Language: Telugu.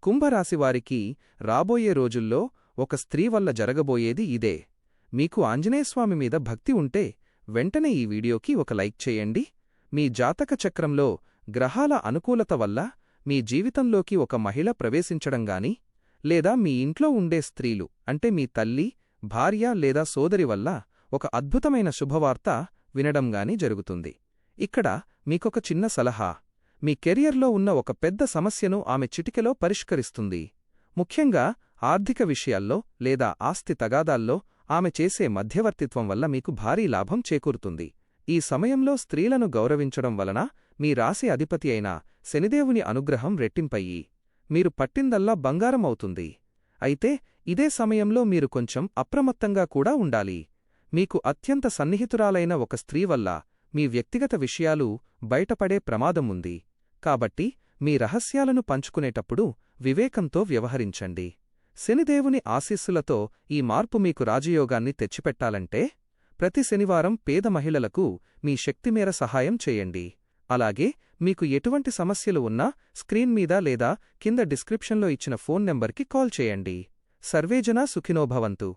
కుంభరాశివారికి రాబోయే రోజుల్లో ఒక స్త్రీ వల్ల జరగబోయేది ఇదే. మీకు ఆంజనేయస్వామి మీద భక్తి ఉంటే వెంటనే ఈ వీడియోకి ఒక లైక్ చేయండి. మీ జాతక చక్రంలో గ్రహాల అనుకూలత వల్ల మీ జీవితంలోకి ఒక మహిళ ప్రవేశించడంగాని, లేదా మీ ఇంట్లో ఉండే స్త్రీలు అంటే మీ తల్లి, భార్య లేదా సోదరి వల్ల ఒక అద్భుతమైన శుభవార్త వినడంగాని జరుగుతుంది. ఇక్కడ మీకొక చిన్న సలహా. మీ కెరియర్లో ఉన్న ఒక పెద్ద సమస్యను ఆమె చిటికెలో పరిష్కరిస్తుంది. ముఖ్యంగా ఆర్థిక విషయాల్లో లేదా ఆస్తి తగాదాల్లో ఆమె చేసే మధ్యవర్తిత్వం వల్ల మీకు భారీ లాభం చేకూరుతుంది. ఈ సమయంలో స్త్రీలను గౌరవించడం వలన మీ రాశి అధిపతి అయిన శనిదేవుని అనుగ్రహం రెట్టింపయ్యి మీరు పట్టిందల్లా బంగారం అవుతుంది. అయితే ఇదే సమయంలో మీరు కొంచెం అప్రమత్తంగా కూడా ఉండాలి. మీకు అత్యంత సన్నిహితురాలైన ఒక స్త్రీ వల్ల మీ వ్యక్తిగత విషయాలు బయటపడే ప్రమాదముంది. కాబట్టి మీ రహస్యాలను పంచుకునేటప్పుడు వివేకంతో వ్యవహరించండి. శనిదేవుని ఆశీస్సులతో ఈ మార్పు మీకు రాజయోగాన్ని తెచ్చిపెట్టాలంటే ప్రతి శనివారం పేద మహిళలకు మీ శక్తిమేర సహాయం చేయండి. అలాగే మీకు ఎటువంటి సమస్యలు ఉన్నా స్క్రీన్ మీద లేదా కింద డిస్క్రిప్షన్లో ఇచ్చిన ఫోన్ నెంబర్కి కాల్ చేయండి. సర్వేజనా సుఖినో భవంతు.